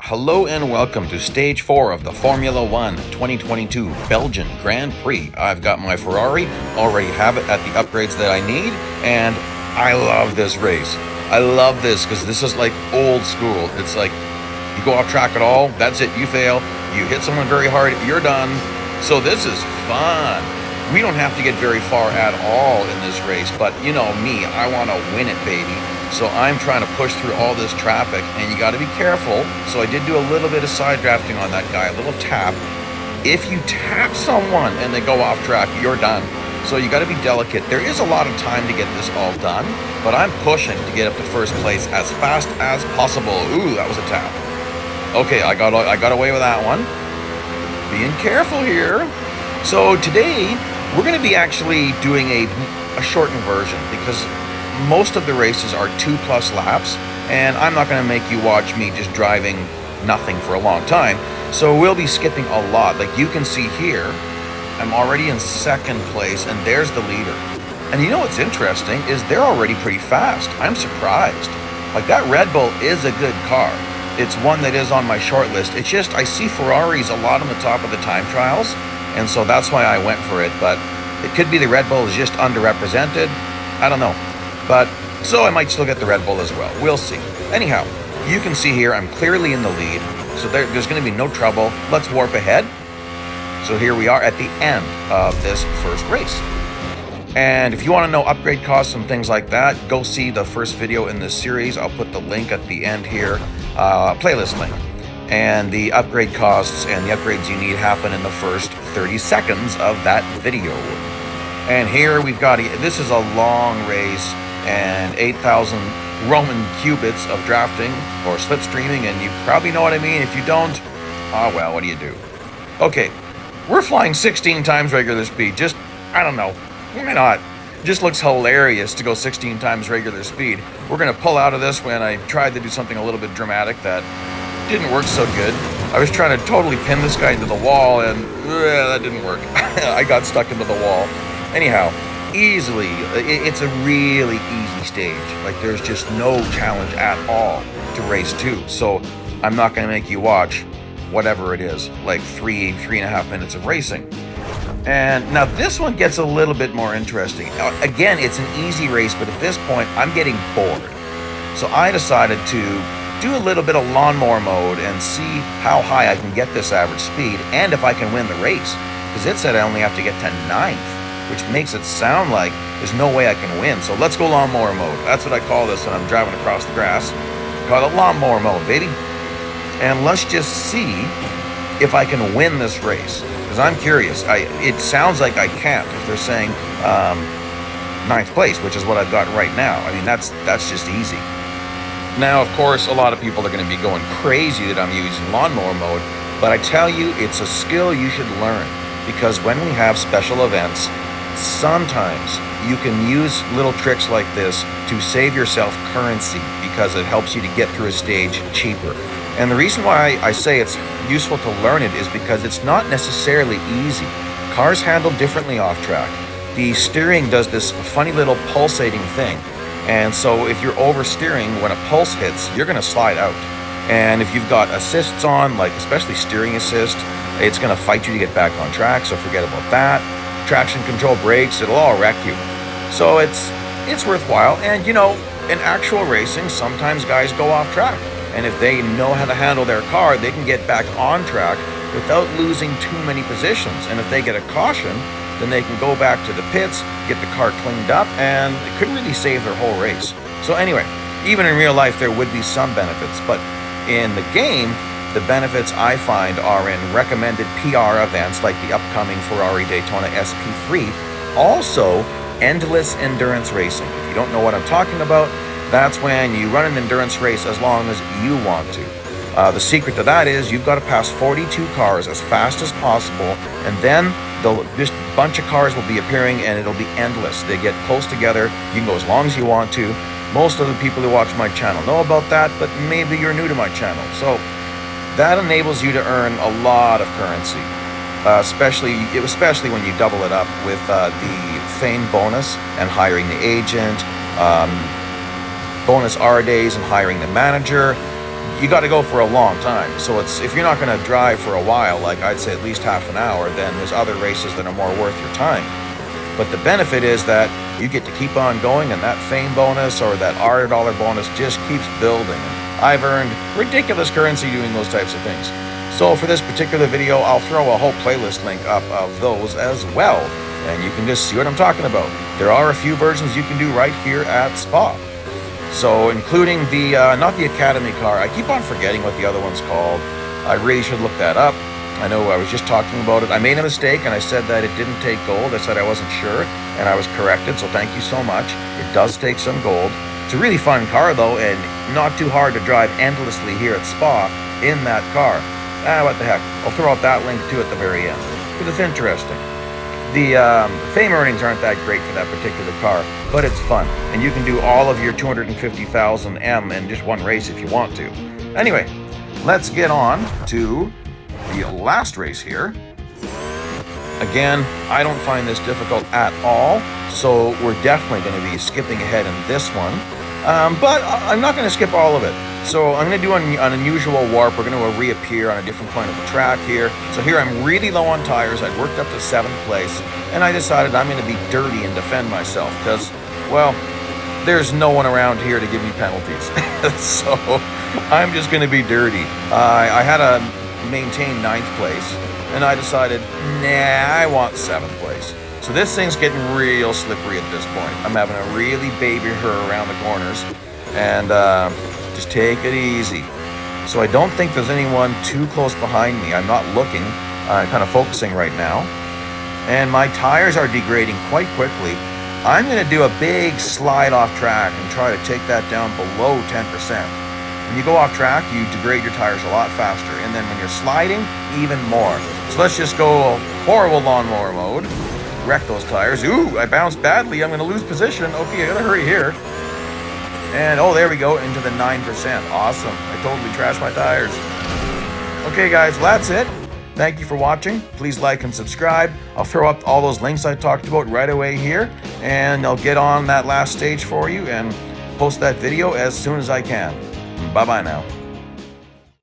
Hello and welcome to Stage 4 of the Formula 1 2022 Belgian Grand Prix. I've got my Ferrari, already have it at the upgrades that I need, and I love this race. I love this because this is like old school. It's like, you go off track at all, that's it, you fail. You hit someone very hard, you're done. So this is fun. We don't have to get very far at all in this race, but you know me, I want to win it, baby. So I'm trying to push through all this traffic, and you got to be careful. So I did do a little bit of side drafting on that guy, a little tap. If you tap someone and they go off track, you're done. So you got to be delicate. There is a lot of time to get this all done, but I'm pushing to get up to first place as fast as possible. Ooh, that was a tap. Okay, I got away with that one. Being careful here. So today we're going to be actually doing a shortened version because most of the races are 2+ laps, and I'm not going to make you watch me just driving nothing for a long time. So we'll be skipping a lot. Like you can see here, I'm already in second place, and there's the leader. And you know what's interesting is they're already pretty fast. I'm surprised. Like that Red Bull is a good car. It's one that is on my short list. It's just I see Ferraris a lot on the top of the time trials, and so that's why I went for it. But it could be the Red Bull is just underrepresented. I don't know. But, so I might still get the Red Bull as well. We'll see. Anyhow, you can see here I'm clearly in the lead, so there's going to be no trouble. Let's warp ahead. So here we are at the end of this first race. And if you want to know upgrade costs and things like that, go see the first video in this series. I'll put the link at the end here, playlist link. And the upgrade costs and the upgrades you need happen in the first 30 seconds of that video. And here we've got, this is a long race, and 8,000 Roman cubits of drafting or slipstreaming, and you probably know what I mean. If you don't, oh well, what do you do? Okay, we're flying 16 times regular speed. Just, I don't know, why not? It just looks hilarious to go 16 times regular speed. We're gonna pull out of this when I tried to do something a little bit dramatic that didn't work so good. I was trying to totally pin this guy into the wall, and that didn't work. I got stuck into the wall. Anyhow, easily, it's a really easy stage. Like there's just no challenge at all to race 2. So I'm not gonna make you watch whatever it is, like 3.5 minutes of racing. And now this one gets a little bit more interesting. Again, it's an easy race, but at this point I'm getting bored. So I decided to do a little bit of lawnmower mode and see how high I can get this average speed and if I can win the race. Because it said I only have to get to 9th. Which makes it sound like there's no way I can win. So let's go lawnmower mode. That's what I call this when I'm driving across the grass. Call it lawnmower mode, baby. And let's just see if I can win this race. Because I'm curious. It sounds like I can't if they're saying 9th place, which is what I've got right now. I mean, that's just easy. Now, of course, a lot of people are going to be going crazy that I'm using lawnmower mode. But I tell you, it's a skill you should learn. Because when we have special events, sometimes you can use little tricks like this to save yourself currency because it helps you to get through a stage cheaper. And the reason why I say it's useful to learn it is because it's not necessarily easy. Cars handle differently off track. The steering does this funny little pulsating thing. And so if you're oversteering, when a pulse hits, you're going to slide out. And if you've got assists on, like especially steering assist, it's going to fight you to get back on track, so forget about that. Traction control brakes, it'll all wreck you. So it's worthwhile. And you know, in actual racing, sometimes guys go off track. And if they know how to handle their car, they can get back on track without losing too many positions. And if they get a caution, then they can go back to the pits, get the car cleaned up, and it could really save their whole race. So anyway, even in real life, there would be some benefits. But in the game, the benefits I find are in recommended PR events like the upcoming Ferrari Daytona SP3. Also, endless endurance racing. If you don't know what I'm talking about, that's when you run an endurance race as long as you want to. The secret to that is you've got to pass 42 cars as fast as possible, and then this bunch of cars will be appearing and it'll be endless. They get close together. You can go as long as you want to. Most of the people who watch my channel know about that, but maybe you're new to my channel. So that enables you to earn a lot of currency, especially when you double it up with the fame bonus and hiring the agent, bonus R days and hiring the manager. you got to go for a long time. So if you're not going to drive for a while, like I'd say at least half an hour, then there's other races that are more worth your time. But the benefit is that you get to keep on going, and that fame bonus or that $100 bonus just keeps building. I've earned ridiculous currency doing those types of things. So for this particular video, I'll throw a whole playlist link up of those as well, and you can just see what I'm talking about. There are a few versions you can do right here at Spa. So including the, not the Academy car, I keep on forgetting what the other one's called. I really should look that up. I know I was just talking about it. I made a mistake and I said that it didn't take gold. I said I wasn't sure, and I was corrected, so thank you so much. It does take some gold. It's a really fun car though, and not too hard to drive endlessly here at Spa in that car. What the heck. I'll throw out that link too at the very end, because it's interesting. The fame earnings aren't that great for that particular car, but it's fun, and you can do all of your 250,000 M in just one race if you want to. Anyway, let's get on to the last race here. Again, I don't find this difficult at all, so we're definitely going to be skipping ahead in this one, but I'm not going to skip all of it. So I'm going to do an unusual warp. We're going to reappear on a different point of the track here. So here I'm really low on tires. I'd worked up to 7th place, and I decided I'm going to be dirty and defend myself because, well, there's no one around here to give me penalties. So I'm just going to be dirty. I had to maintain 9th place, and I decided, nah, I want 7th place. So this thing's getting real slippery at this point. I'm having to really baby her around the corners, and just take it easy. So I don't think there's anyone too close behind me. I'm not looking. I'm kind of focusing right now. And my tires are degrading quite quickly. I'm going to do a big slide off track and try to take that down below 10%. When you go off track, you degrade your tires a lot faster. And then when you're sliding, even more. So let's just go horrible lawnmower mode. Wreck those tires. Ooh, I bounced badly. I'm going to lose position. Okay, I got to hurry here. And, oh, there we go, into the 9%. Awesome. I totally trashed my tires. Okay, guys, well, that's it. Thank you for watching. Please like and subscribe. I'll throw up all those links I talked about right away here, and I'll get on that last stage for you and post that video as soon as I can. Bye-bye now.